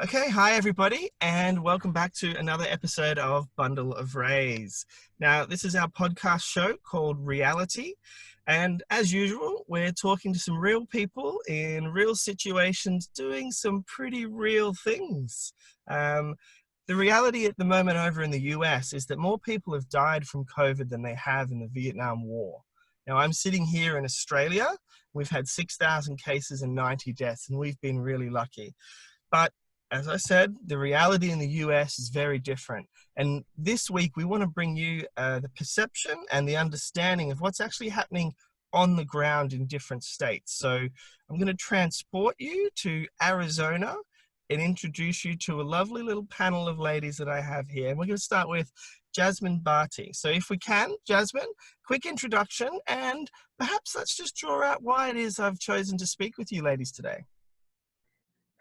Okay, hi everybody, and welcome back to another episode of Bundle of Rays. Now, this is our podcast show called Reality, and as usual, we're talking to some real people in real situations doing some pretty real things. The reality at the moment over in the US is that more people have died from COVID than they have in the Vietnam War. Now, I'm sitting here in Australia. We've had 6,000 cases and 90 deaths, and we've been really lucky. But as I said, the reality in the US is very different. And this week, we want to bring you the perception and the understanding of what's actually happening on the ground in different states. So I'm going to transport you to Arizona and introduce you to a lovely little panel of ladies that I have here. And we're going to start with Jasmine Barty. So if we can, Jasmine, quick introduction, and perhaps let's just draw out why it is I've chosen to speak with you ladies today.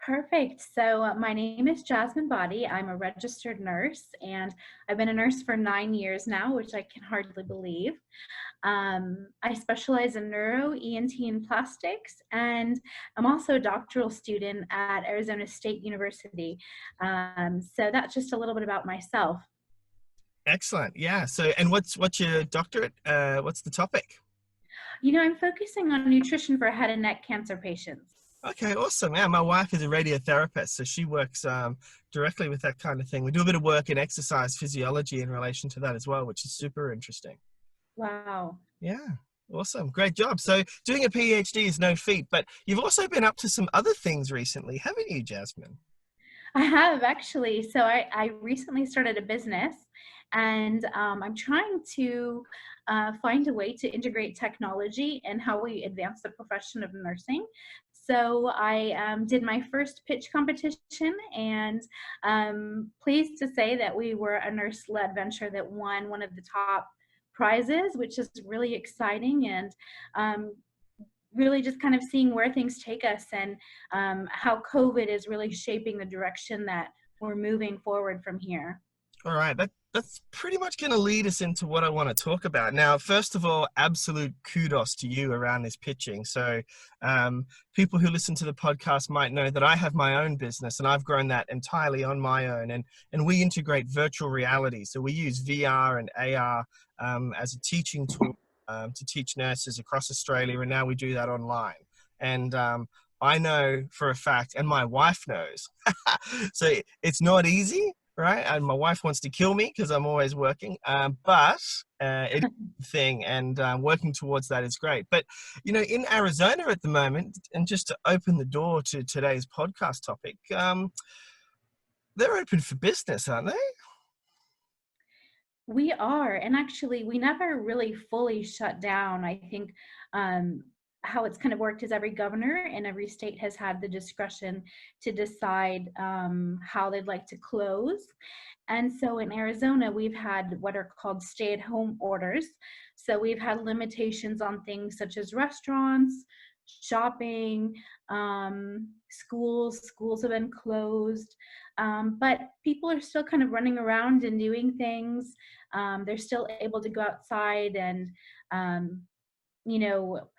Perfect. So my name is Jasmine Body. I'm a registered nurse, and I've been a nurse for 9 years now, which I can hardly believe. I specialize in neuro, ENT, and plastics, and I'm also a doctoral student at Arizona State University. So that's just a little bit about myself. Excellent. Yeah. So, and what's your doctorate? What's the topic? I'm focusing on nutrition for head and neck cancer patients. Okay, awesome. Yeah, my wife is a radiotherapist, so she works directly with that kind of thing. We do a bit of work in exercise physiology in relation to that as well, which is super interesting. Wow. Yeah, awesome. Great job. So doing a PhD is no feat, but you've also been up to some other things recently, haven't you, Jasmine? I have actually. So I recently started a business, and I'm trying to find a way to integrate technology and how we advance the profession of nursing. So I did my first pitch competition, and pleased to say that we were a nurse-led venture that won one of the top prizes, which is really exciting. And really just kind of seeing where things take us, and how COVID is really shaping the direction that we're moving forward from here. All right, that's pretty much going to lead us into what I want to talk about. Now, first of all, absolute kudos to you around this pitching. So people who listen to the podcast might know that I have my own business, and I've grown that entirely on my own. And we integrate virtual reality. So we use VR and AR as a teaching tool to teach nurses across Australia. And now we do that online. And I know for a fact, and my wife knows, so it's not easy. Right, and my wife wants to kill me because I'm always working, but it's a thing, and working towards that is great. But in Arizona at the moment, and just to open the door to today's podcast topic, they're open for business, aren't they? We are, and actually we never really fully shut down. I think how it's kind of worked is every governor and every state has had the discretion to decide how they'd like to close. And so in Arizona, we've had what are called stay-at-home orders. So we've had limitations on things such as restaurants, shopping, schools have been closed. But people are still kind of running around and doing things. They're still able to go outside and, you know,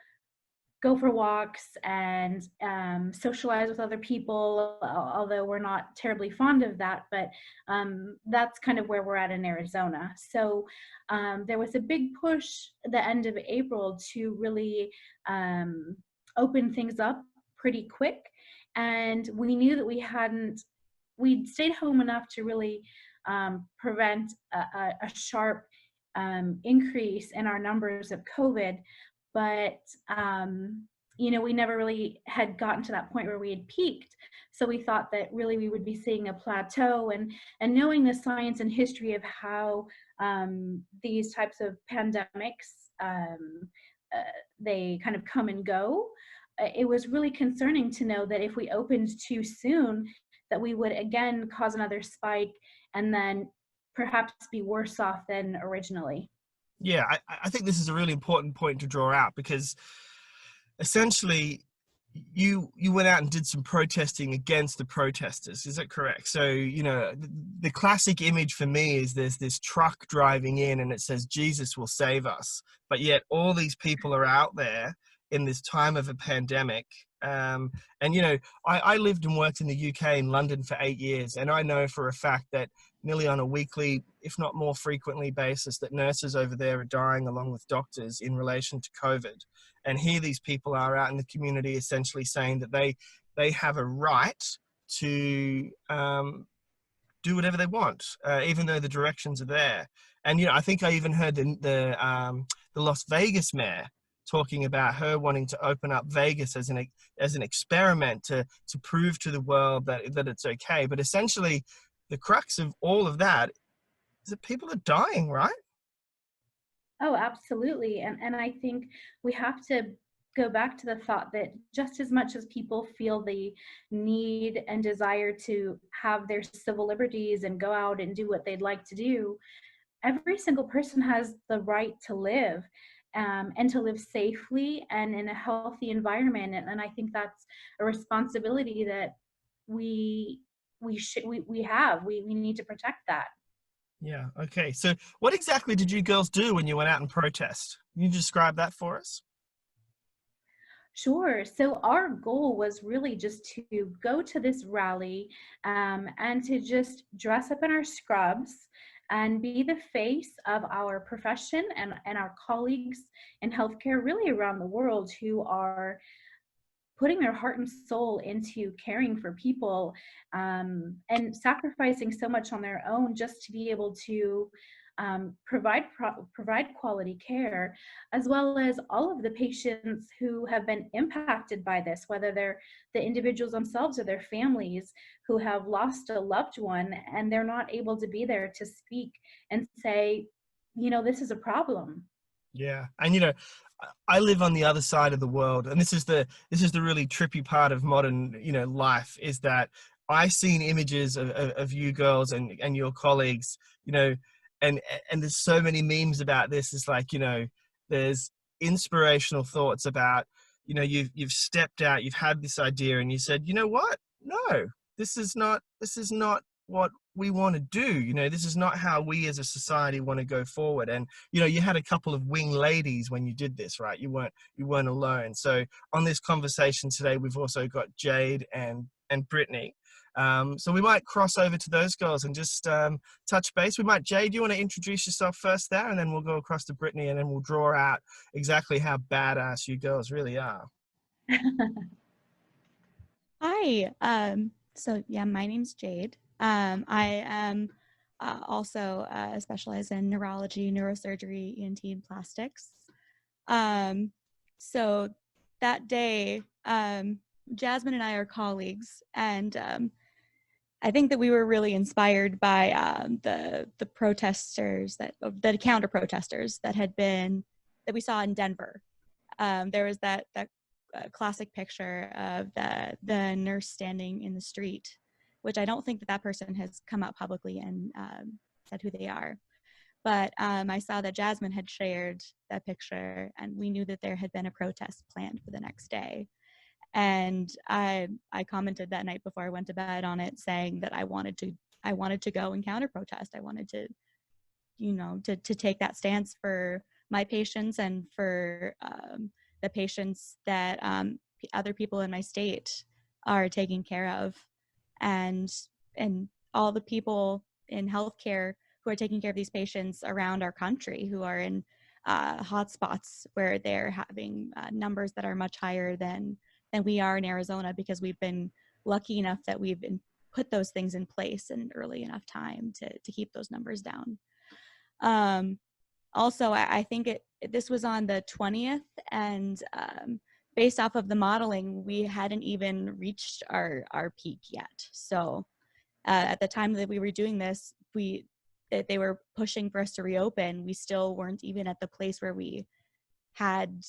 go for walks and socialize with other people, although we're not terribly fond of that. But that's kind of where we're at in Arizona. So there was a big push at the end of April to really open things up pretty quick. And we knew that we'd stayed home enough to really prevent a sharp increase in our numbers of COVID. But we never really had gotten to that point where we had peaked. So we thought that really we would be seeing a plateau, and knowing the science and history of how these types of pandemics, they kind of come and go. It was really concerning to know that if we opened too soon, that we would again cause another spike and then perhaps be worse off than originally. Yeah, I think this is a really important point to draw out, because essentially you went out and did some protesting against the protesters. Is that correct? So, the classic image for me is there's this truck driving in and it says, Jesus will save us. But yet all these people are out there in this time of a pandemic. And, you know, I lived and worked in the UK in London for 8 years, and I know for a fact that nearly on a weekly, if not more frequently basis, that nurses over there are dying along with doctors in relation to COVID. And here these people are out in the community essentially saying that they have a right to do whatever they want, even though the directions are there. And you know, I think I even heard the Las Vegas mayor talking about her wanting to open up Vegas as an experiment to prove to the world that it's okay. But essentially, the crux of all of that is that people are dying, right? Oh, absolutely. And I think we have to go back to the thought that just as much as people feel the need and desire to have their civil liberties and go out and do what they'd like to do, every single person has the right to live, and to live safely and in a healthy environment. And I think that's a responsibility that we we have. We need to protect that. Yeah. Okay. So, what exactly did you girls do when you went out and protest? Can you describe that for us? Sure. So our goal was really just to go to this rally, and to just dress up in our scrubs and be the face of our profession and our colleagues in healthcare really around the world who are putting their heart and soul into caring for people, and sacrificing so much on their own just to be able to provide quality care, as well as all of the patients who have been impacted by this, whether they're the individuals themselves or their families who have lost a loved one and they're not able to be there to speak and say, this is a problem. Yeah, and you know, I live on the other side of the world, and this is the really trippy part of modern, you know, life, is that I seen images of you girls and your colleagues, you know, and and there's so many memes about this. It's like, you know, there's inspirational thoughts about, you know, you've stepped out, you've had this idea, and you said, you know what? No, this is not what we want to do. You know, this is not how we as a society want to go forward. And you know, you had a couple of wing ladies when you did this, right? You weren't alone. So on this conversation today, we've also got Jade and Brittany. So we might cross over to those girls and just touch base. We might, Jade, do you want to introduce yourself first there, and then we'll go across to Brittany, and then we'll draw out exactly how badass you girls really are. Hi. So yeah, my name's Jade. I am also specialized in neurology, neurosurgery, ENT, and plastics. Um, so that day, Jasmine and I are colleagues, and I think that we were really inspired by the protesters the counter protesters that we saw in Denver. There was that classic picture of the nurse standing in the street, which I don't think that person has come out publicly and said who they are. But I saw that Jasmine had shared that picture, and we knew that there had been a protest planned for the next day. And I commented that night before I went to bed on it, saying that I wanted to go and counter protest. I wanted to, to take that stance for my patients and for the patients that other people in my state are taking care of, and all the people in healthcare who are taking care of these patients around our country who are in hotspots where they're having numbers that are much higher than we are in Arizona, because we've been lucky enough that we've put those things in place in early enough time to keep those numbers down. Also, I think this was on the 20th, and based off of the modeling, we hadn't even reached our peak yet. So at the time that we were doing this, they were pushing for us to reopen. We still weren't even at the place where we had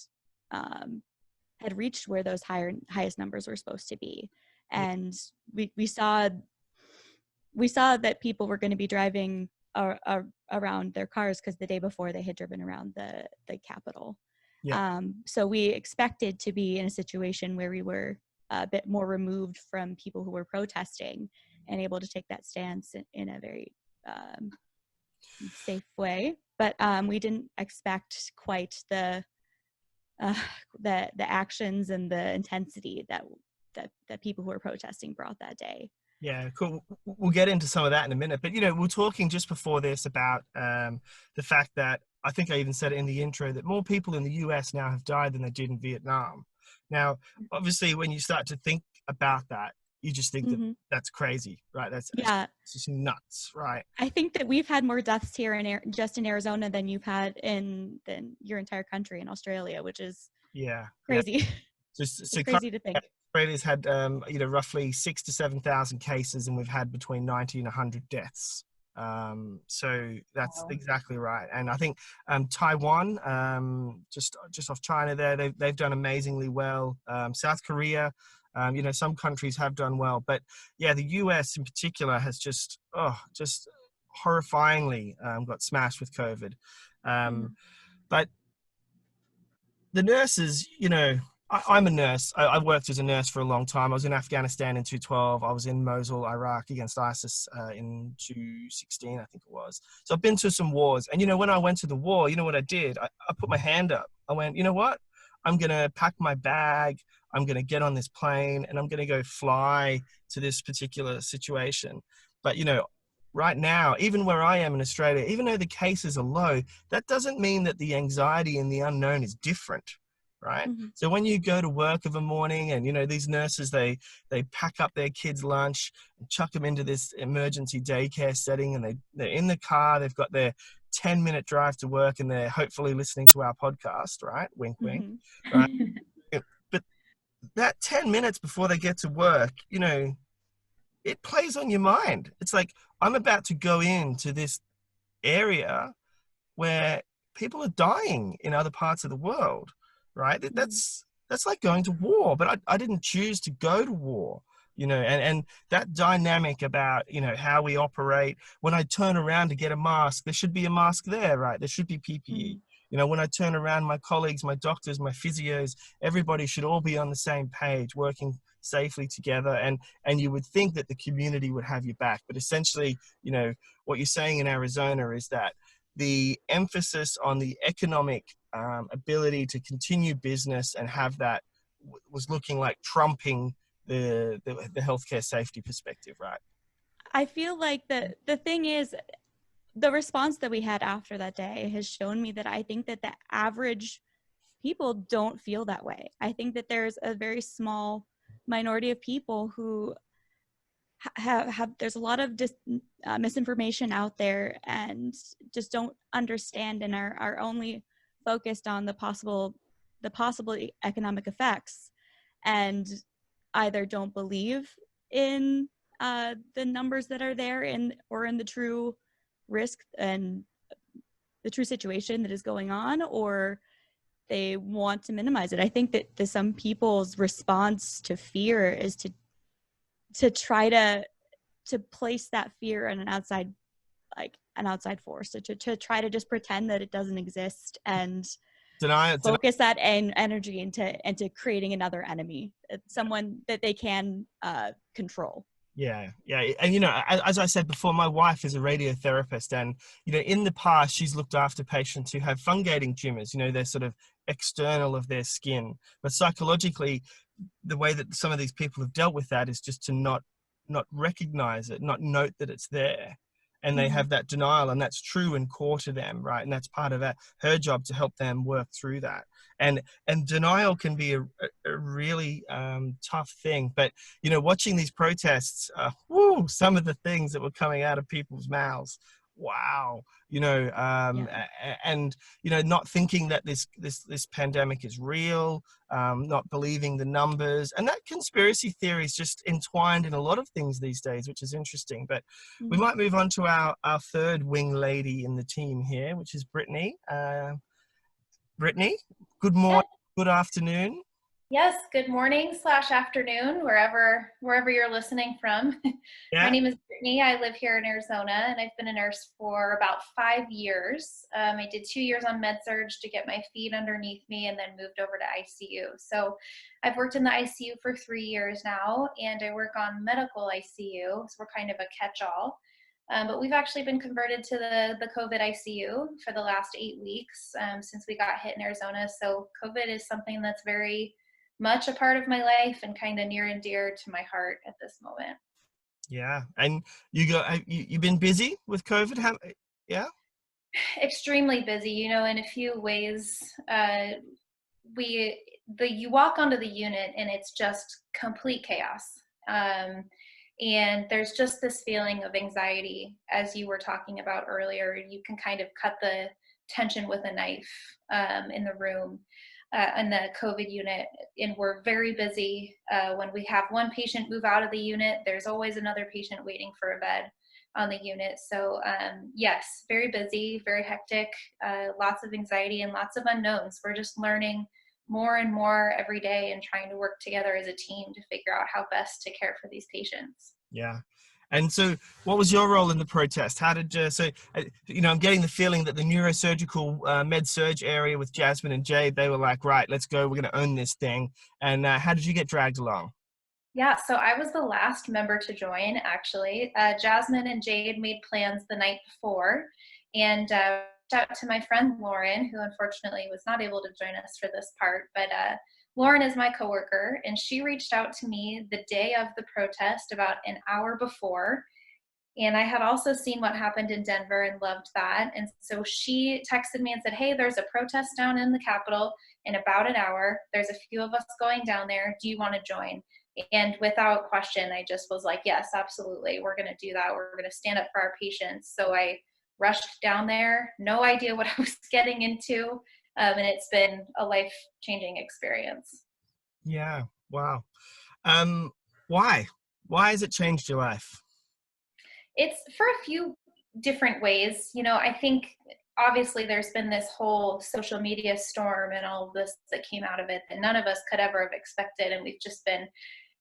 reached where those highest numbers were supposed to be. And we saw that people were going to be driving around their cars, because the day before they had driven around the Capitol. Yeah. So we expected to be in a situation where we were a bit more removed from people who were protesting and able to take that stance in a very safe way. But we didn't expect quite the uh, the actions and the intensity that people who were protesting brought that day. Yeah, cool. We'll get into some of that in a minute. But, you know, we're talking just before this about the fact that I think I even said it in the intro that more people in the US now have died than they did in Vietnam. Now, obviously, when you start to think about that, you just think that Mm-hmm. that's crazy, right? That's Yeah. just nuts, right? I think that we've had more deaths here just in Arizona than you've had than your entire country in Australia, which is Yeah, yeah. crazy. So It's crazy to think. Australia's had, you know, roughly 6 to 7,000 cases, and we've had between 90 and 100 deaths. So that's Wow. exactly right. And I think Taiwan, just off China there, they've done amazingly well. South Korea, you know, some countries have done well, but yeah, the US in particular has just horrifyingly got smashed with COVID. Mm. But the nurses, you know, I'm a nurse. I worked as a nurse for a long time. I was in Afghanistan in 2012. I was in Mosul, Iraq against ISIS in 2016, I think it was. So I've been to some wars. And, you know, when I went to the war, you know what I did? I put my hand up. I went, you know what? I'm going to pack my bag. I'm going to get on this plane and I'm going to go fly to this particular situation. But, you know, right now, even where I am in Australia, even though the cases are low, that doesn't mean that the anxiety and the unknown is different, right? Mm-hmm. So when you go to work of a morning and, you know, these nurses, they pack up their kids' lunch and chuck them into this emergency daycare setting, and they're in the car, they've got their 10-minute drive to work, and they're hopefully listening to our podcast, right? Wink, wink, right? Mm-hmm. But that 10 minutes before they get to work, you know, it plays on your mind. It's like, I'm about to go into this area where people are dying in other parts of the world, right? That's like going to war, but I didn't choose to go to war, you know, and that dynamic about, you know, how we operate. When I turn around to get a mask, there should be a mask there, right? There should be PPE. Mm-hmm. You know, when I turn around, my colleagues, my doctors, my physios, everybody should all be on the same page, working safely together. And you would think that the community would have your back, but essentially, you know, what you're saying in Arizona is that the emphasis on the economic ability to continue business and have that was looking like trumping the healthcare safety perspective, right? I feel like the thing is, the response that we had after that day has shown me that I think that the average people don't feel that way. I think that there's a very small minority of people who have there's a lot of misinformation out there and just don't understand and are only focused on the possible economic effects, and either don't believe in the numbers that are there or in the true risk and the true situation that is going on, or they want to minimize it. I think that some people's response to fear is to try to place that fear in an outside force, to try to just pretend that it doesn't exist and Deny, focus that energy into creating another enemy, someone that they can control. yeah, yeah. And, you know, as I said before, my wife is a radiotherapist, and, you know, in the past, she's looked after patients who have fungating tumors, you know, they're sort of external of their skin. But psychologically, the way that some of these people have dealt with that is just to not recognize it, not note that it's there. And they Mm-hmm. have that denial, and that's true and core to them, right? And that's part of her job to help them work through that. And denial can be a really tough thing. But, you know, watching these protests, some of the things that were coming out of people's mouths, wow, you know, Yeah. and, you know, not thinking that this pandemic is real, not believing the numbers, and that conspiracy theory is just entwined in a lot of things these days, which is interesting. But we Mm-hmm. might move on to our third wing lady in the team here, which is Brittany. Brittany, good Yeah. morning, good afternoon. Yes, good morning / afternoon, wherever you're listening from. My Yeah, name is Brittany. I live here in Arizona, and I've been a nurse for about 5 years. I did 2 years on med-surg to get my feet underneath me, and then moved over to ICU. So I've worked in the ICU for 3 years now, and I work on medical ICU, so we're kind of a catch-all. But we've actually been converted to the COVID ICU for the last 8 weeks since we got hit in Arizona. So COVID is something that's very much a part of my life and kind of near and dear to my heart at this moment. Yeah. And you've been busy with COVID? Yeah. Extremely busy, in a few ways. You walk onto the unit and it's just complete chaos. And there's just this feeling of anxiety, as you were talking about earlier. You can kind of cut the tension with a knife in the room in the COVID unit. And we're very busy. When we have one patient move out of the unit, there's always another patient waiting for a bed on the unit. So yes, very busy, very hectic, lots of anxiety and lots of unknowns. We're just learning more and more every day and trying to work together as a team to figure out how best to care for these patients. Yeah. And so what was your role in the protest? How did you, I'm getting the feeling that the neurosurgical med-surg area with Jasmine and Jade, they were like, right, let's go, we're going to own this thing. And how did you get dragged along? Yeah, so I was the last member to join, actually. Jasmine and Jade made plans the night before, and reached out to my friend Lauren, who unfortunately was not able to join us for this part, but Lauren is my coworker, and she reached out to me the day of the protest, about an hour before. And I had also seen what happened in Denver and loved that. And so she texted me and said, hey, there's a protest down in the Capitol in about an hour. There's a few of us going down there. Do you want to join? And without question, I just was like, yes, absolutely. We're going to do that. We're going to stand up for our patients. So I rushed down there, no idea what I was getting into. And it's been a life-changing experience. Yeah. Wow. Why? Why has it changed your life? It's for a few different ways. I think obviously there's been this whole social media storm and all of this that came out of it that none of us could ever have expected. And we've just been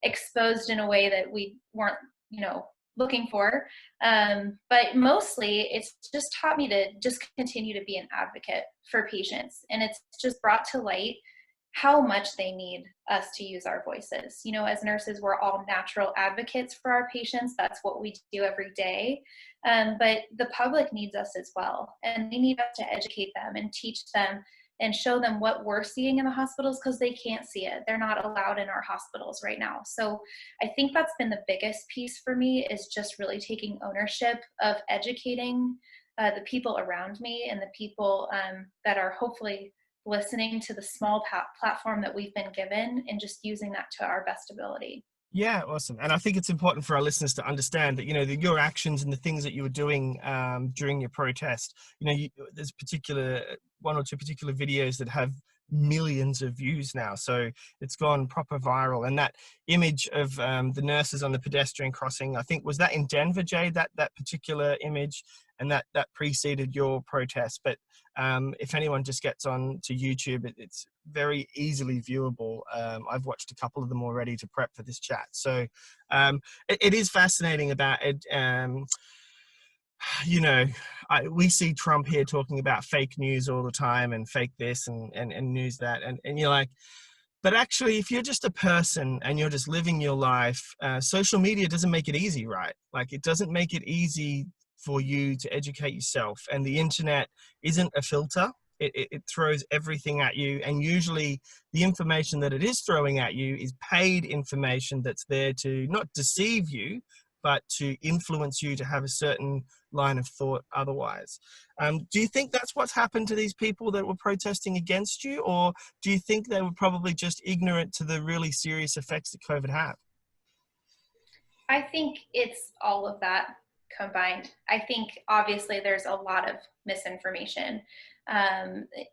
exposed in a way that we weren't, looking for. But mostly it's just taught me to just continue to be an advocate for patients. And it's just brought to light how much they need us to use our voices. As nurses, we're all natural advocates for our patients. That's what we do every day. But the public needs us as well. And they need us to educate them and teach them and show them what we're seeing in the hospitals, because they can't see it. They're not allowed in our hospitals right now. So I think that's been the biggest piece for me, is just really taking ownership of educating the people around me and the people that are hopefully listening to the small platform that we've been given, and just using that to our best ability. Yeah, awesome. And I think it's important for our listeners to understand that, your actions and the things that you were doing during your protest, there's one or two particular videos that have millions of views now. So it's gone proper viral. And that image of the nurses on the pedestrian crossing, I think, was that in Denver, Jade, that particular image, and that preceded your protest. But if anyone just gets on to YouTube, it's very easily viewable. I've watched a couple of them already to prep for this chat. So it is fascinating about it. We see Trump here talking about fake news all the time and fake this and news that. And you're like, but actually, if you're just a person and you're just living your life, social media doesn't make it easy, right? Like, it doesn't make it easy for you to educate yourself. And the internet isn't a filter. It throws everything at you. And usually the information that it is throwing at you is paid information that's there to not deceive you, but to influence you to have a certain line of thought otherwise. Do you think that's what's happened to these people that were protesting against you? Or do you think they were probably just ignorant to the really serious effects that COVID had? I think it's all of that combined. I think obviously there's a lot of misinformation.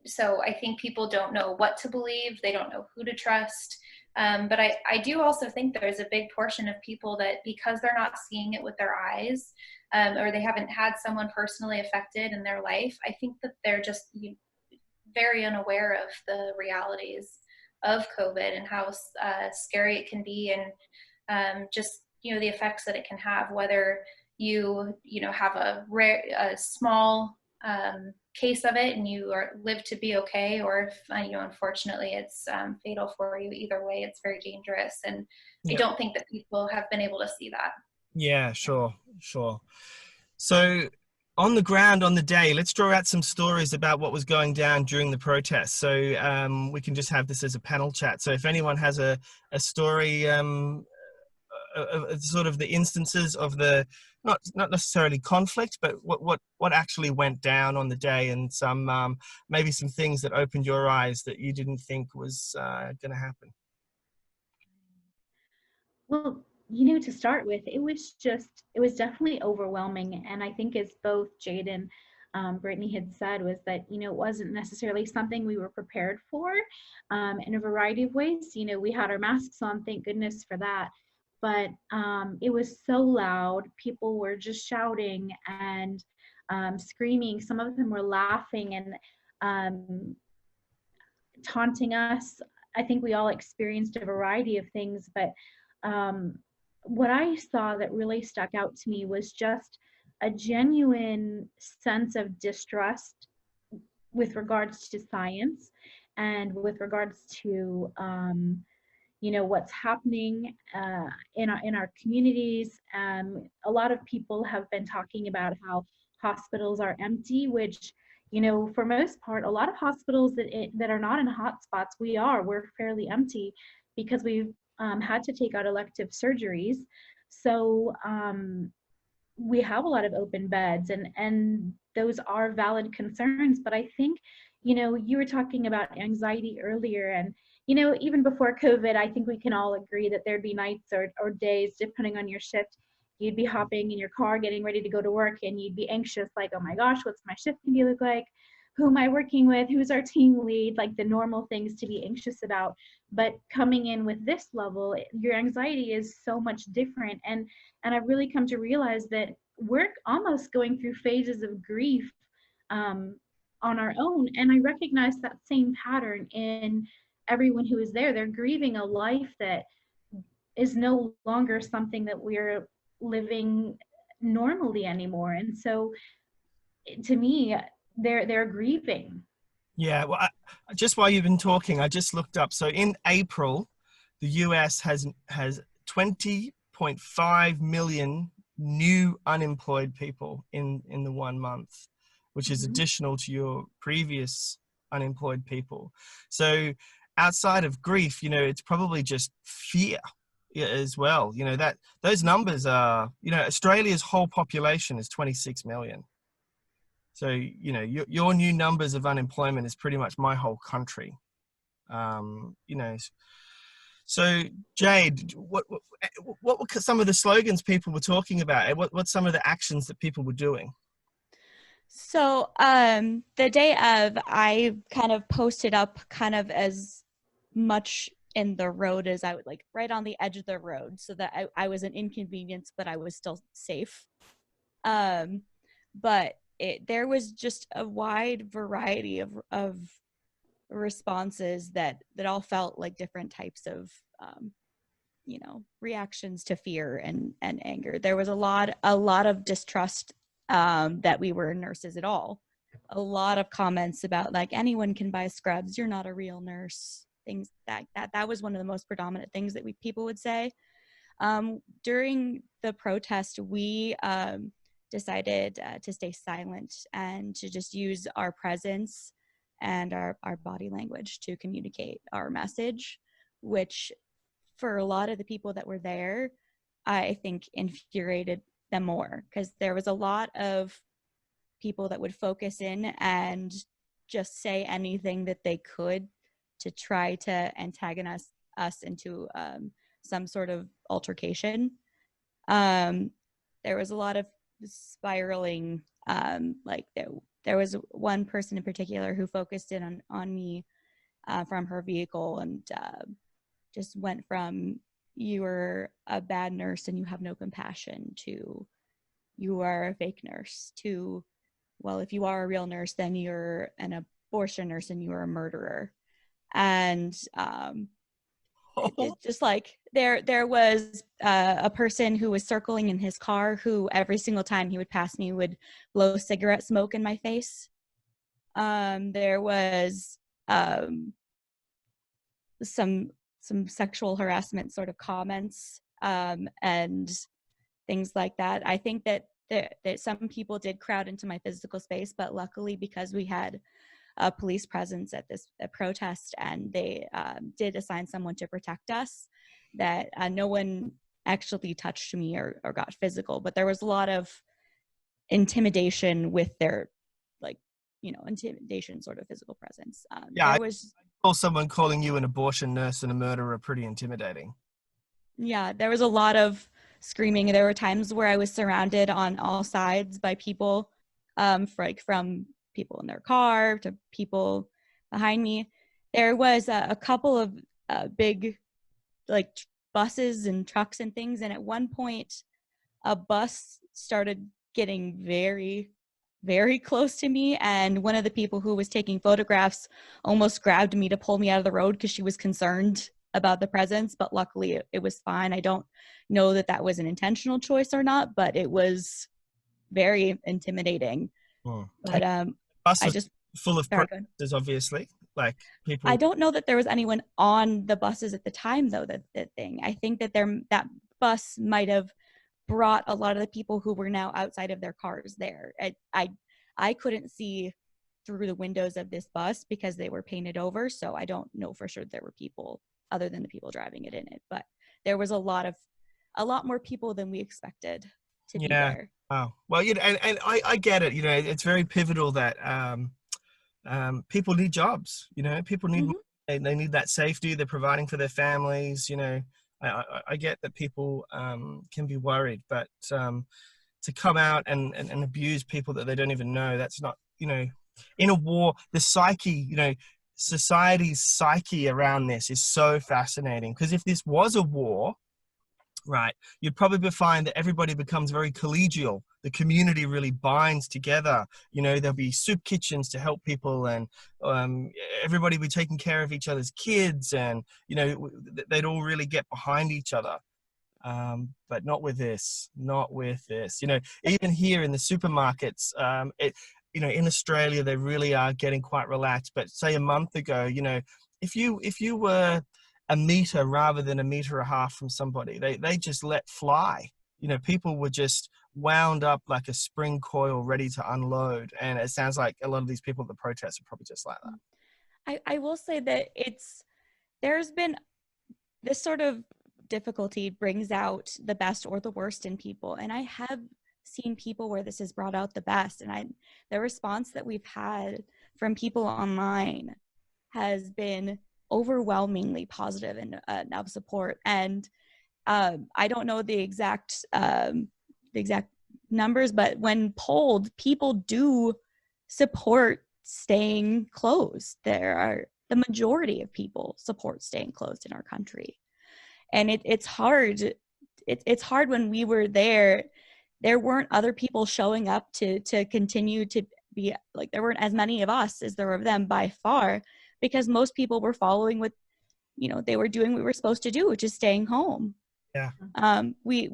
So I think people don't know what to believe. They don't know who to trust. But I do also think there's a big portion of people that, because they're not seeing it with their eyes, or they haven't had someone personally affected in their life, I think that they're just very unaware of the realities of COVID and how scary it can be, and just the effects that it can have, whether you have a small case of it and you live to be okay, or if unfortunately it's fatal for you. Either way, it's very dangerous, and I don't think that people have been able to see that. Yeah, sure. So on the ground on the day, let's draw out some stories about what was going down during the protest. So we can just have this as a panel chat. So if anyone has a story, sort of the instances of the not necessarily conflict, but what actually went down on the day, and some maybe some things that opened your eyes that you didn't think was going to happen. Well, to start with, it was definitely overwhelming. And I think, as both Jade and Brittany had said, was that, it wasn't necessarily something we were prepared for in a variety of ways. We had our masks on, thank goodness for that. But it was so loud. People were just shouting and screaming. Some of them were laughing and taunting us. I think we all experienced a variety of things, but what I saw that really stuck out to me was just a genuine sense of distrust with regards to science and with regards to what's happening in our communities. A lot of people have been talking about how hospitals are empty, which, for most part, a lot of hospitals that are not in hotspots, we're fairly empty because we've had to take out elective surgeries. So we have a lot of open beds, and those are valid concerns. But I think, you were talking about anxiety earlier, and even before COVID, I think we can all agree that there'd be nights or days, depending on your shift, you'd be hopping in your car getting ready to go to work, and you'd be anxious, like, oh my gosh, what's my shift gonna look like? Who am I working with? Who's our team lead? Like the normal things to be anxious about. But coming in with this level, your anxiety is so much different. And I've really come to realize that we're almost going through phases of grief on our own. And I recognize that same pattern in everyone who is there. They're grieving a life that is no longer something that we're living normally anymore. And so, to me, they're grieving. Yeah, well, just while you've been talking, I just looked up. So in April, the US has 20.5 million new unemployed people in the 1 month, which is additional to your previous unemployed people. So outside of grief, it's probably just fear as well. That those numbers are, Australia's whole population is 26 million. So, your new numbers of unemployment is pretty much my whole country. Um, you know, so Jade, what were some of the slogans people were talking about? What's some of the actions that people were doing? So the day of, I kind of posted up kind of as much in the road as I would, like right on the edge of the road, so that I was an inconvenience, but I was still safe. But there was just a wide variety of responses that all felt like different types of reactions to fear and anger. There was a lot of distrust that we were nurses at all. A lot of comments about, like, anyone can buy scrubs, you're not a real nurse, things that was one of the most predominant things that people would say. During the protest, we decided to stay silent and to just use our presence and our body language to communicate our message, which for a lot of the people that were there, I think infuriated them more, because there was a lot of people that would focus in and just say anything that they could to try to antagonize us into some sort of altercation. There was a lot of spiraling. Like there was one person in particular who focused in on me from her vehicle, and just went from, you are a bad nurse and you have no compassion, to you are a fake nurse, to, well, if you are a real nurse, then you're an abortion nurse and you are a murderer. And it's just like there was a person who was circling in his car, who every single time he would pass me would blow cigarette smoke in my face. There was some sexual harassment sort of comments and things like that. I think that that some people did crowd into my physical space, but luckily, because we had a police presence at this protest, and they did assign someone to protect us, that no one actually touched me or got physical. But there was a lot of intimidation with their, like, intimidation sort of physical presence. Yeah, There I was, call someone calling you an abortion nurse and a murderer pretty intimidating. yeah, there was a lot of screaming. There were times where I was surrounded on all sides by people, from people in their car to people behind me. There was a couple of big, like, buses and trucks and things, and at one point a bus started getting very, very close to me, and one of the people who was taking photographs almost grabbed me to pull me out of the road because she was concerned about the presence, but luckily it was fine. I don't know that that was an intentional choice or not, but it was very intimidating. Hmm. But Bus I was just full of sorry, go ahead. protesters, obviously, like I people. don't know that there was anyone on the buses at the time, though. That thing, I think that that bus might have brought a lot of the people who were now outside of their cars there. I couldn't see through the windows of this bus because they were painted over, so I don't know for sure there were people other than the people driving it in it. But there was a lot more people than we expected to be Yeah. there. Wow. Well, and I get it. It's very pivotal that people need jobs. People need Mm-hmm. they need that safety. They're providing for their families. I get that people can be worried, but to come out and abuse people that they don't even know, that's not, in a war, the psyche, society's psyche around this is so fascinating, because if this was a war, right, you'd probably find that everybody becomes very collegial. The community really binds together. There'll be soup kitchens to help people, and everybody will be taking care of each other's kids, and they'd all really get behind each other. But not with this. Even here in the supermarkets, in Australia, they really are getting quite relaxed. But say a month ago, if you were a meter rather than a meter and a half from somebody, they just let fly. People were just wound up like a spring coil ready to unload. And it sounds like a lot of these people at the protests are probably just like that. I will say that there's been this sort of difficulty brings out the best or the worst in people. And I have seen people where this has brought out the best. And the response that we've had from people online has been overwhelmingly positive and of support. And I don't know the exact numbers, but when polled, people do support staying closed. The majority of people support staying closed in our country. And it's hard. It's hard when we were there. There weren't other people showing up to continue to be like, there weren't as many of us as there were of them by far, because most people were following what they were doing what we were supposed to do, which is staying home. Yeah. We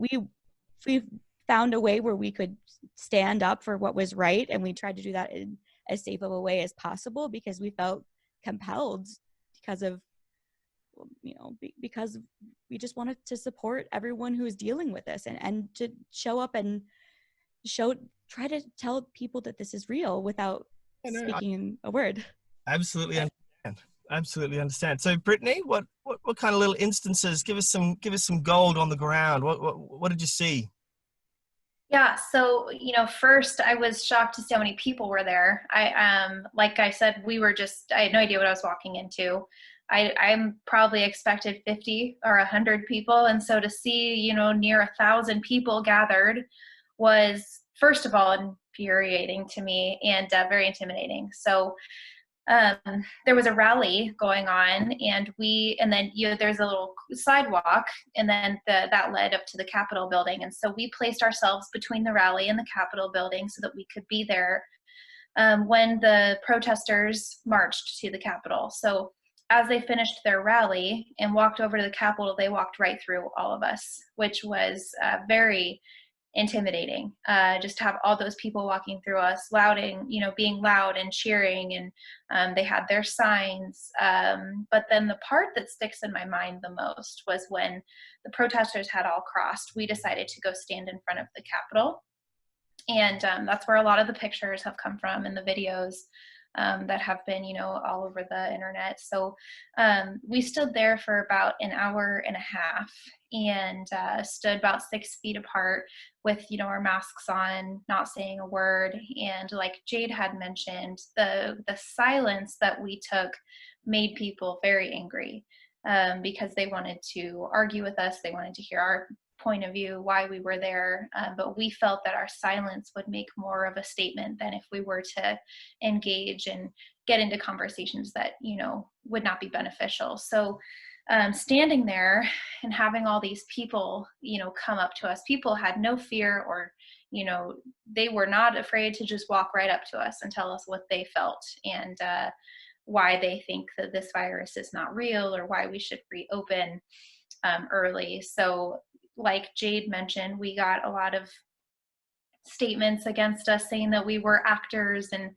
found a way where we could stand up for what was right, and we tried to do that in as safe of a way as possible, because we felt compelled because we just wanted to support everyone who's dealing with this, and to show up and try to tell people that this is real without speaking a word. Absolutely understand. Absolutely understand. So, Brittany, what kind of little instances? Give us some gold on the ground. What did you see? Yeah, so first I was shocked to see how many people were there. Like I said, I had no idea what I was walking into. I'm probably expected 50 or 100 people, and so to see near 1,000 people gathered was, first of all, infuriating to me, and very intimidating. So there was a rally going on, and then there's a little sidewalk, and then that led up to the Capitol building. And so we placed ourselves between the rally and the Capitol building so that we could be there when the protesters marched to the Capitol. So as they finished their rally and walked over to the Capitol, they walked right through all of us, which was very intimidating. Just to have all those people walking through us, being loud and cheering, and they had their signs. But then the part that sticks in my mind the most was when the protesters had all crossed, we decided to go stand in front of the Capitol. And that's where a lot of the pictures have come from and the videos that have been, all over the internet. So we stood there for about an hour and a half and stood about 6 feet apart with, our masks on, not saying a word. And like Jade had mentioned, the silence that we took made people very angry because they wanted to argue with us. They wanted to hear our point of view, why we were there, but we felt that our silence would make more of a statement than if we were to engage and get into conversations that would not be beneficial. So standing there and having all these people come up to us, people had no fear, or they were not afraid to just walk right up to us and tell us what they felt and why they think that this virus is not real, or why we should reopen early. So like Jade mentioned, we got a lot of statements against us saying that we were actors, and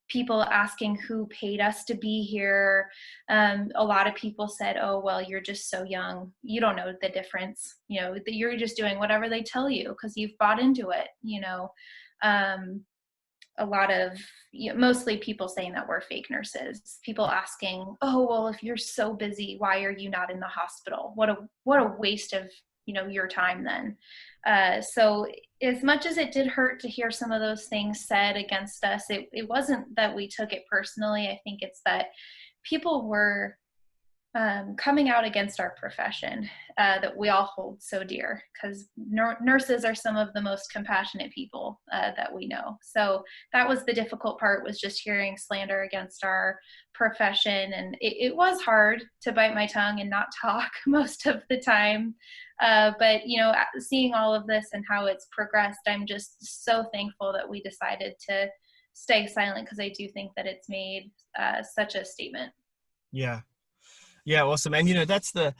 people asking who paid us to be here. A lot of people said, oh, well, you're just so young. You don't know the difference. You're just doing whatever they tell you because you've bought into it. A lot of, mostly people saying that we're fake nurses, people asking, oh, well, if you're so busy, why are you not in the hospital? What a waste of your time then. So as much as it did hurt to hear some of those things said against us, it wasn't that we took it personally. I think it's that people were coming out against our profession that we all hold so dear, because nurses are some of the most compassionate people that we know. So that was the difficult part, was just hearing slander against our profession. And it was hard to bite my tongue and not talk most of the time. But, seeing all of this and how it's progressed, I'm just so thankful that we decided to stay silent, because I do think that it's made such a statement. Yeah. Yeah, awesome. And that's the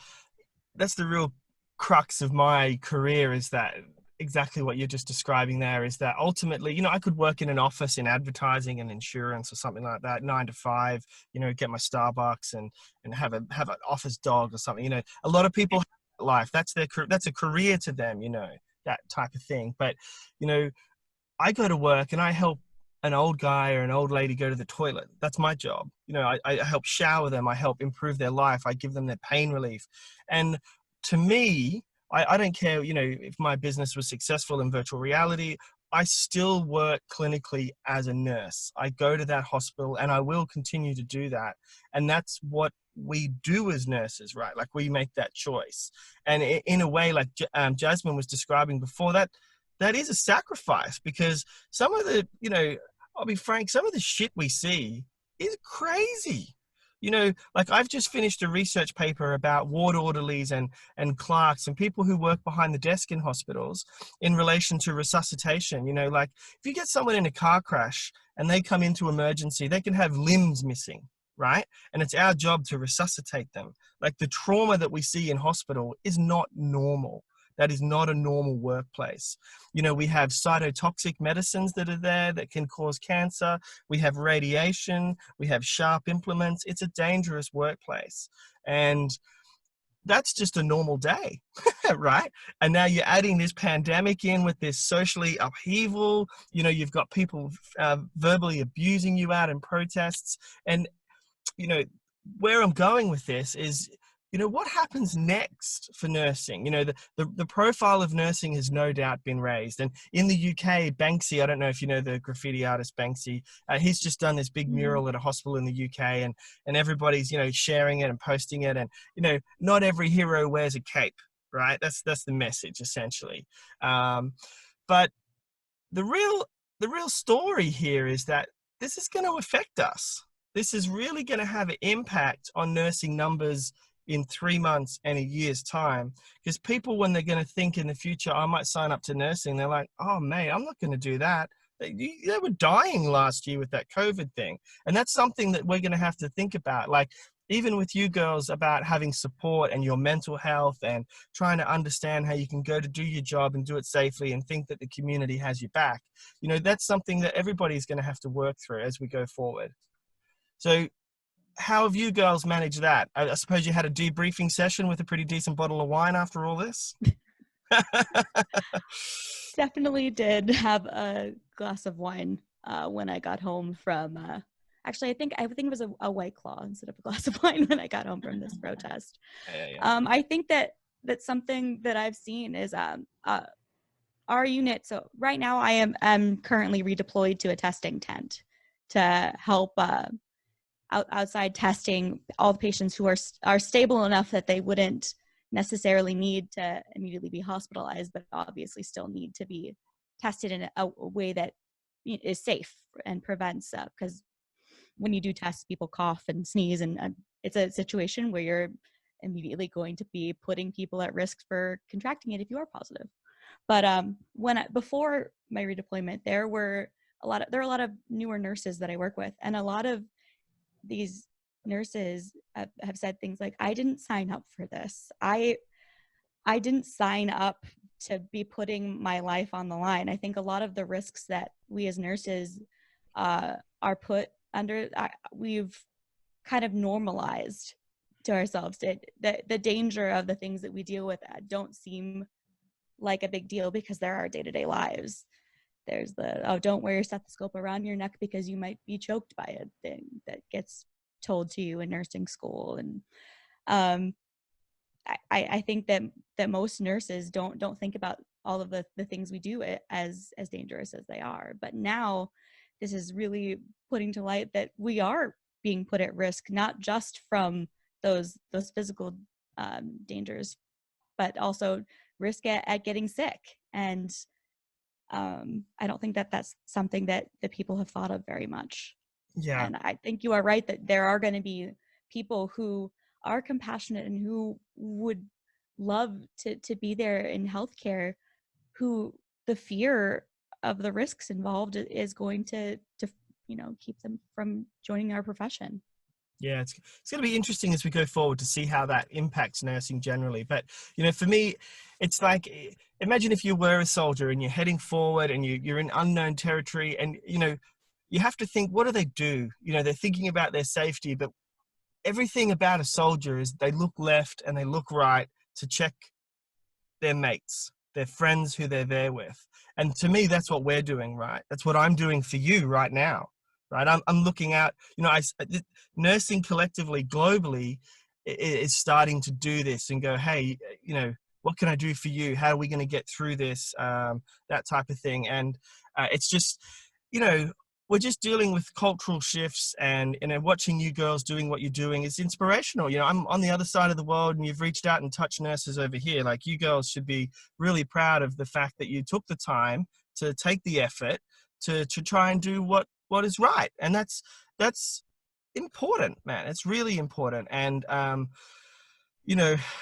real crux of my career, is that exactly what you're just describing there, is that ultimately, I could work in an office in advertising and insurance or something like that, 9 to 5, get my Starbucks and have an office dog or something. A lot of people have that life. That's a career to them, that type of thing. But, I go to work and I help an old guy or an old lady go to the toilet. That's my job. I help shower them. I help improve their life. I give them their pain relief. And to me, I don't care, if my business was successful in virtual reality, I still work clinically as a nurse. I go to that hospital and I will continue to do that. And that's what we do as nurses, right? Like, we make that choice. And in a way, like Jasmine was describing before, that is a sacrifice, because some of the, I'll be frank, some of the shit we see is crazy. Like, I've just finished a research paper about ward orderlies and clerks and people who work behind the desk in hospitals in relation to resuscitation. Like, if you get someone in a car crash and they come into emergency, they can have limbs missing, right? And it's our job to resuscitate them. Like, the trauma that we see in hospital is not normal. That is not a normal workplace. We have cytotoxic medicines that are there that can cause cancer. We have radiation. We have sharp implements. It's a dangerous workplace. And that's just a normal day, right? And now you're adding this pandemic in with this socially upheaval. You've got people verbally abusing you out in protests. And, where I'm going with this is, what happens next for nursing? The profile of nursing has no doubt been raised. And in the UK, Banksy, I don't know if you know the graffiti artist Banksy, he's just done this big mural at a hospital in the UK, and everybody's, sharing it and posting it. And, not every hero wears a cape, right? That's the message, essentially. But the real story here is that this is going to affect us. This is really going to have an impact on nursing numbers in 3 months and a year's time, because people, when they're going to think in the future, I might sign up to nursing, they're like, oh mate, I'm not going to do that. They were dying last year with that COVID thing. And that's something that we're going to have to think about. Like, even with you girls, about having support and your mental health and trying to understand how you can go to do your job and do it safely and think that the community has your back. That's something that everybody's going to have to work through as we go forward. So how have you girls managed that? I suppose you had a debriefing session with a pretty decent bottle of wine after all this? Definitely did have a glass of wine when I got home from. Actually, I think it was a White Claw instead of a glass of wine when I got home from this protest. Yeah. I think that's something that I've seen is our unit. So right now I'm currently redeployed to a testing tent to help outside testing all the patients who are stable enough that they wouldn't necessarily need to immediately be hospitalized, but obviously still need to be tested in a way that is safe and prevents, because when you do tests, people cough and sneeze, and it's a situation where you're immediately going to be putting people at risk for contracting it if you are positive. But before my redeployment, there are a lot of newer nurses that I work with, and a lot of these nurses have said things like, I didn't sign up for this. I didn't sign up to be putting my life on the line. I think a lot of the risks that we as nurses are put under, we've kind of normalized to ourselves. The danger of the things that we deal with don't seem like a big deal because they're our day-to-day lives. There's don't wear your stethoscope around your neck because you might be choked by it thing that gets told to you in nursing school. And I think that most nurses don't think about all of the things we do as dangerous as they are. But now this is really putting to light that we are being put at risk, not just from those physical dangers, but also risk at getting sick. And I don't think that that's something that the people have thought of very much. Yeah. And I think you are right that there are going to be people who are compassionate and who would love to be there in healthcare, who the fear of the risks involved is going to keep them from joining our profession. Yeah, it's going to be interesting as we go forward to see how that impacts nursing generally. But, for me, it's like, imagine if you were a soldier and you're heading forward and you're in unknown territory and, you have to think, what do they do? They're thinking about their safety, but everything about a soldier is they look left and they look right to check their mates, their friends who they're there with. And to me, that's what we're doing, right? That's what I'm doing for you right now, right? I'm looking out, nursing collectively, globally, is starting to do this and go, hey, what can I do for you? How are we going to get through this? That type of thing. And it's just, we're just dealing with cultural shifts, and watching you girls doing what you're doing is inspirational. I'm on the other side of the world and you've reached out and touched nurses over here. Like, you girls should be really proud of the fact that you took the time to take the effort to try and do what is right. And that's important, man. It's really important. And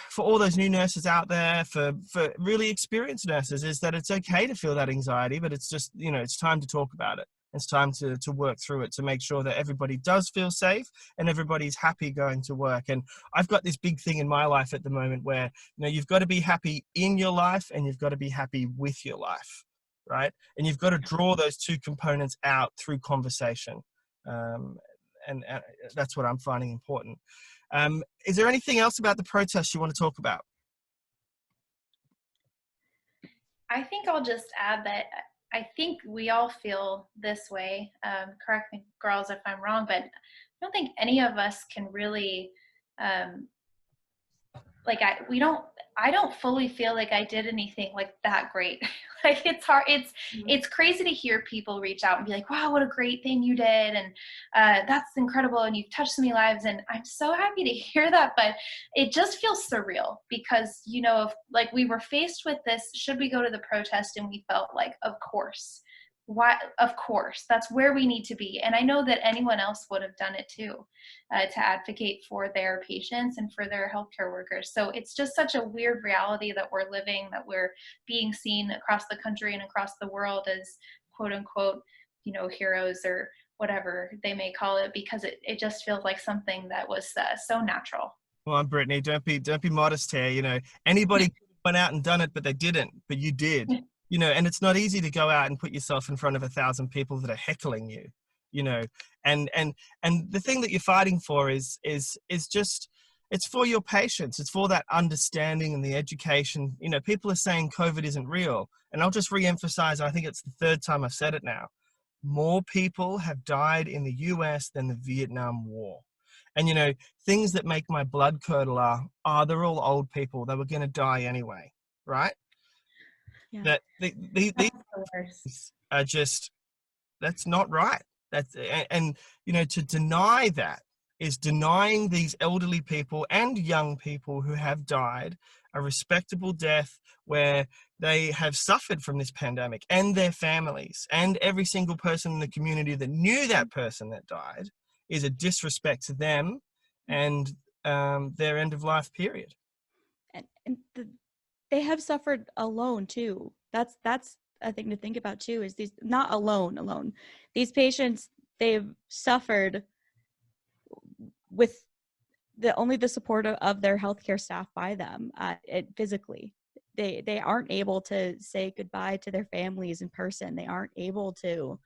for all those new nurses out there, for really experienced nurses, is that it's okay to feel that anxiety, but it's just, it's time to talk about it. It's time to work through it to make sure that everybody does feel safe and everybody's happy going to work. And I've got this big thing in my life at the moment where, you've got to be happy in your life and you've got to be happy with your life, right? And you've got to draw those two components out through conversation. And that's what I'm finding important. Is there anything else about the protest you want to talk about? I think I'll just add that I think we all feel this way. Correct me, girls, if I'm wrong, but I don't think any of us can really, I don't fully feel like I did anything like that great. Like, it's hard. It's crazy to hear people reach out and be like, wow, what a great thing you did. And that's incredible. And you've touched so many lives. And I'm so happy to hear that. But it just feels surreal because, if like we were faced with this, should we go to the protest? And we felt like, of course. Why? Of course, that's where we need to be. And I know that anyone else would have done it too, to advocate for their patients and for their healthcare workers. So it's just such a weird reality that we're living, that we're being seen across the country and across the world as quote unquote, heroes or whatever they may call it, because it just feels like something that was so natural. Well, I'm Brittany. Don't be modest here. Anybody went out and done it, but they didn't. But you did. And it's not easy to go out and put yourself in front of 1,000 people that are heckling you. And the thing that you're fighting for is just it's for your patients. It's for that understanding and the education. You know, people are saying COVID isn't real. And I'll just re-emphasize, I think it's the third time I've said it now. More people have died in the US than the Vietnam War. And, you know, things that make my blood curdle are they're all old people. They were going to die anyway, right? Yeah. That these That's the worst. are just, that's not right. That's, and, you know, to deny that is denying these elderly people and young people who have died a respectable death where they have suffered from this pandemic, and their families and every single person in the community that knew that person that died, is a disrespect to them and their end of life period. And they have suffered alone too. That's a thing to think about too, is these not alone. These patients, they've suffered with only the support of their healthcare staff by them physically. They aren't able to say goodbye to their families in person. They aren't able to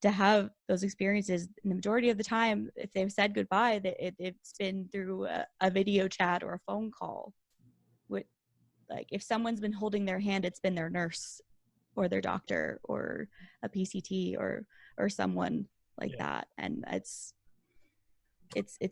have those experiences. And the majority of the time, if they've said goodbye, it's been through a video chat or a phone call. Like if someone's been holding their hand, it's been their nurse or their doctor or a PCT or someone like that. And it's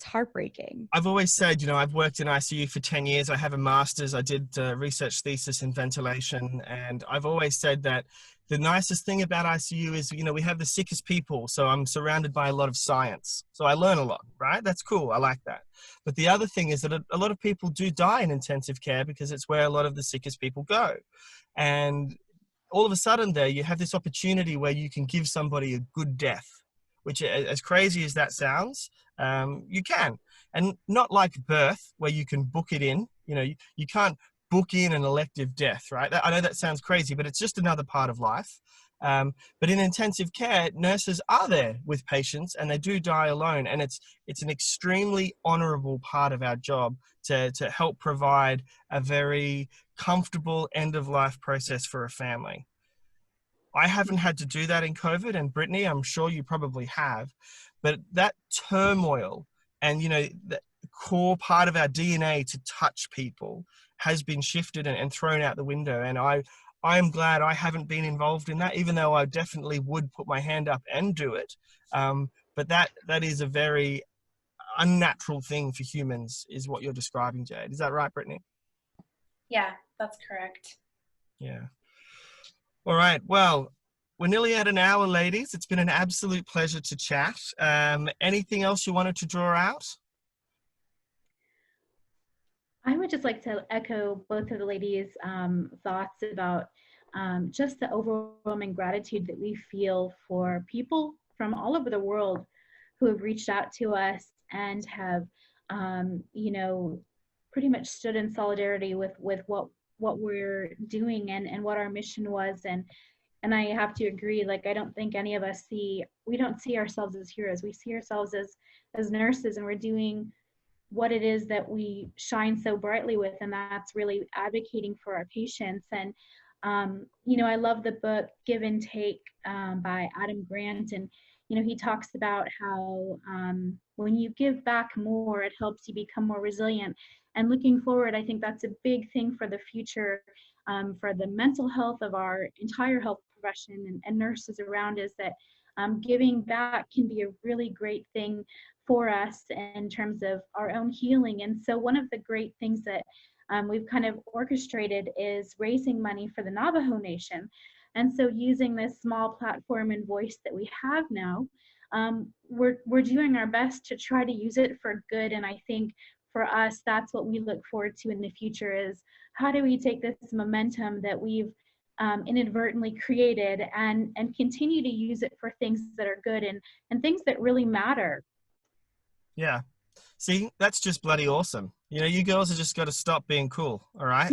heartbreaking. I've always said, you know, I've worked in ICU for 10 years. I have a master's. I did a research thesis in ventilation. And I've always said that the nicest thing about ICU is, you know, we have the sickest people. So I'm surrounded by a lot of science. So I learn a lot, right? That's cool. I like that. But the other thing is that a lot of people do die in intensive care because it's where a lot of the sickest people go. And all of a sudden there, you have this opportunity where you can give somebody a good death, which, as crazy as that sounds, you can. And not like birth, where you can book it in. You know, you can't book in an elective death, right? I know that sounds crazy, but it's just another part of life. But in intensive care, nurses are there with patients and they do die alone. And it's an extremely honorable part of our job to help provide a very comfortable end-of-life process for a family. I haven't had to do that in COVID, and Brittany, I'm sure you probably have, but that turmoil and, you know, the core part of our DNA to touch people has been shifted and thrown out the window. And I'm glad I haven't been involved in that, even though I definitely would put my hand up and do it. But that is a very unnatural thing for humans, is what you're describing, Jade. Is that right, Brittany? Yeah, that's correct. Yeah. All right. Well, we're nearly at an hour, ladies. It's been an absolute pleasure to chat. Anything else you wanted to draw out? I would just like to echo both of the ladies' thoughts about just the overwhelming gratitude that we feel for people from all over the world who have reached out to us and have, you know, pretty much stood in solidarity with what we're doing and what our mission was. And I have to agree, like, I don't think any of us we don't see ourselves as heroes. We see ourselves as nurses, and we're doing what it is that we shine so brightly with, and that's really advocating for our patients. And you know, I love the book Give and Take by Adam Grant, and you know, he talks about how when you give back more, it helps you become more resilient. And looking forward, I think that's a big thing for the future, for the mental health of our entire health profession and nurses around, is that giving back can be a really great thing for us in terms of our own healing. And so one of the great things that we've kind of orchestrated is raising money for the Navajo Nation. And so using this small platform and voice that we have now, we're doing our best to try to use it for good. And I think for us, that's what we look forward to in the future, is how do we take this momentum that we've inadvertently created and continue to use it for things that are good and things that really matter. Yeah. See, that's just bloody awesome. You know, you girls have just got to stop being cool. All right.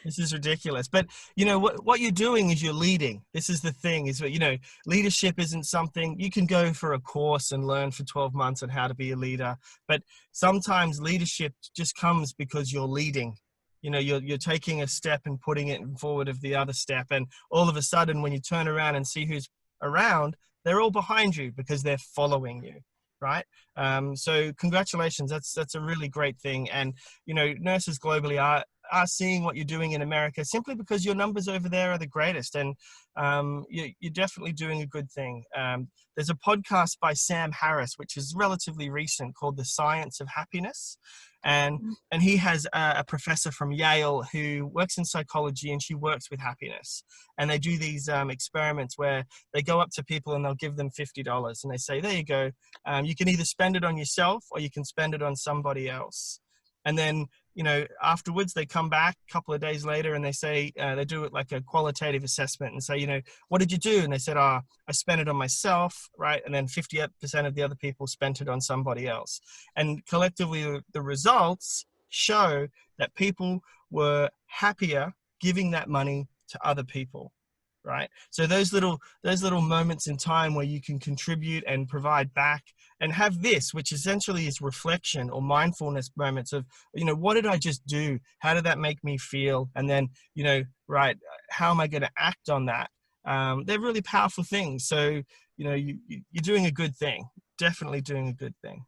This is ridiculous. But, you know, what you're doing is you're leading. This is the thing, is that, you know, leadership isn't something you can go for a course and learn for 12 months on how to be a leader. But sometimes leadership just comes because you're leading. You know, you're taking a step and putting it in forward of the other step. And all of a sudden, when you turn around and see who's around, they're all behind you because they're following you. right? So congratulations, that's a really great thing. And nurses globally are seeing what you're doing in America simply because your numbers over there are the greatest, and you're definitely doing a good thing. There's a podcast by Sam Harris, which is relatively recent, called The Science of Happiness. And he has a professor from Yale who works in psychology, and she works with happiness. And they do these experiments where they go up to people and they'll give them $50. And they say, there you go. You can either spend it on yourself or you can spend it on somebody else. And then, afterwards they come back a couple of days later and they say, they do it like a qualitative assessment and say, what did you do? And they said, I spent it on myself, right? And then 50% of the other people spent it on somebody else. And collectively, the results show that people were happier giving that money to other people, right? So those little moments in time where you can contribute and provide back and have this, which essentially is reflection or mindfulness moments of, what did I just do? How did that make me feel? And then, right, how am I going to act on that? They're really powerful things. So, you're doing a good thing, definitely doing a good thing.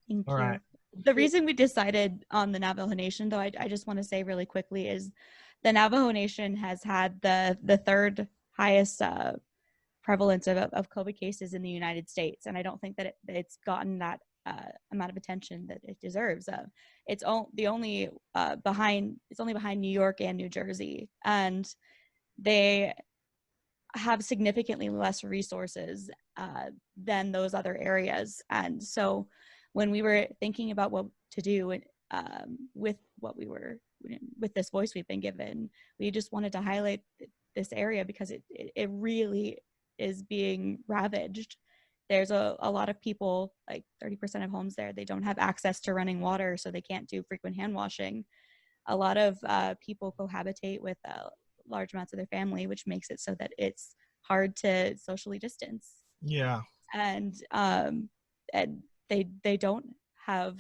Thank All you. right. The reason we decided on the Navajo Nation, though, I just want to say really quickly, is the Navajo Nation has had the third highest prevalence of COVID cases in the United States, and I don't think that it's gotten that amount of attention that it deserves. It's only behind New York and New Jersey, and they have significantly less resources than those other areas. And so when we were thinking about what to do with this voice we've been given, we just wanted to highlight this area because it really is being ravaged. There's a lot of people, like 30% of homes there, they don't have access to running water, so they can't do frequent hand washing. A lot of people cohabitate with large amounts of their family, which makes it so that it's hard to socially distance. Yeah. And they don't have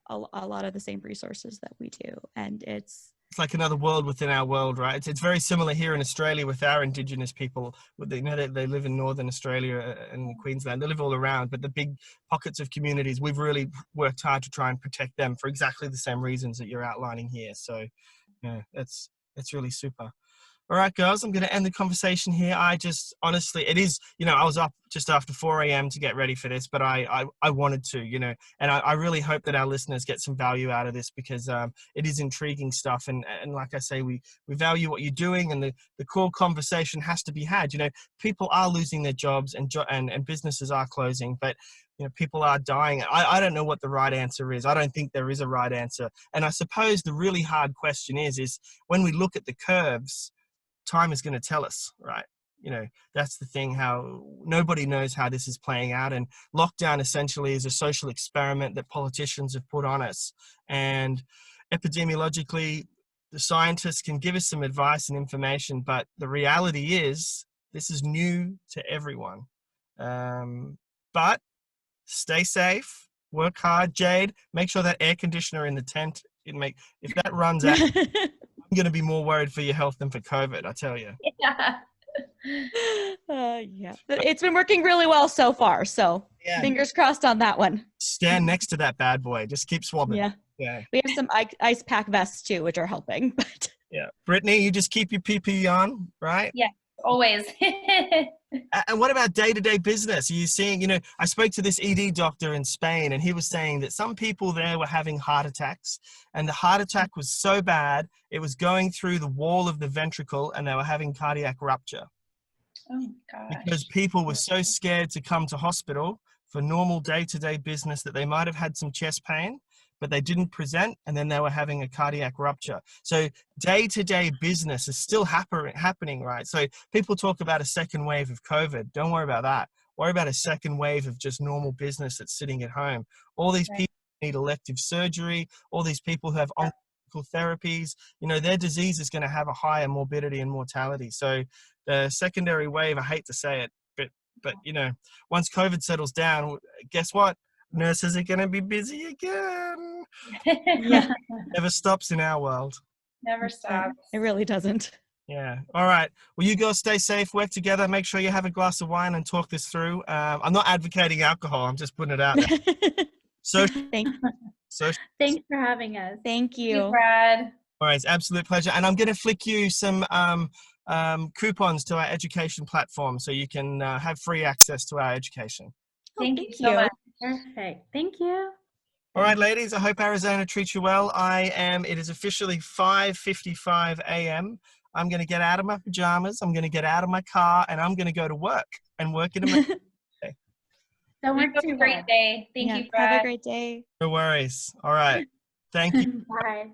a lot of the same resources that we do, and it's like another world within our world, right? It's very similar here in Australia with our Indigenous people. They live in Northern Australia and Queensland. They live all around, but the big pockets of communities, we've really worked hard to try and protect them for exactly the same reasons that you're outlining here. So, that's really super. All right, girls, I'm going to end the conversation here. I just, honestly, it is, I was up just after 4 a.m. to get ready for this, but I wanted to, and I really hope that our listeners get some value out of this because it is intriguing stuff. And like I say, we value what you're doing, and the core conversation has to be had. People are losing their jobs and businesses are closing, but people are dying. I don't know what the right answer is. I don't think there is a right answer. And I suppose the really hard question is when we look at the curves, time is going to tell us, right? That's the thing, how nobody knows how this is playing out. And lockdown essentially is a social experiment that politicians have put on us. And epidemiologically, the scientists can give us some advice and information, but the reality is this is new to everyone. But stay safe, work hard. Jade, make sure that air conditioner in the tent, if that runs out, I'm going to be more worried for your health than for COVID, I tell you. Yeah. Yeah. It's been working really well so far. So fingers crossed on that one. Stand next to that bad boy. Just keep swabbing. Yeah. We have some ice pack vests too, which are helping. But yeah. Brittany, you just keep your PPE on, right? Yeah, always. And what about day-to-day business? Are you seeing, I spoke to this ED doctor in Spain, and he was saying that some people there were having heart attacks, and the heart attack was so bad, it was going through the wall of the ventricle, and they were having cardiac rupture. Oh, gosh. Because people were so scared to come to hospital for normal day-to-day business that they might have had some chest pain, but they didn't present, and then they were having a cardiac rupture. So day-to-day business is still happening, right? So people talk about a second wave of COVID. Don't worry about that. Worry about a second wave of just normal business that's sitting at home. All these people need elective surgery. All these people who have oncological therapies, their disease is going to have a higher morbidity and mortality. So the secondary wave, I hate to say it, but once COVID settles down, guess what? Nurses are going to be busy again. Yeah. Never stops in our world. Never stops. It really doesn't. Yeah. All right. Well, you girls stay safe, work together, make sure you have a glass of wine and talk this through. I'm not advocating alcohol. I'm just putting it out there. So, Thank Thanks for having us. thank Thank you, you. Brad. all right, it's absolute pleasure. And I'm going to flick you some coupons to our education platform so you can have free access to our education. Oh, Thank you so much. Perfect. Thank you. All right, ladies, I hope Arizona treats you well. It is officially 5:55 a.m. I'm going to get out of my pajamas. I'm going to get out of my car and I'm going to go to work and work in a Don't You work have too a great hard. day. Thank Yeah, you, have Brad. a great day. No worries. All right. Thank you. Bye.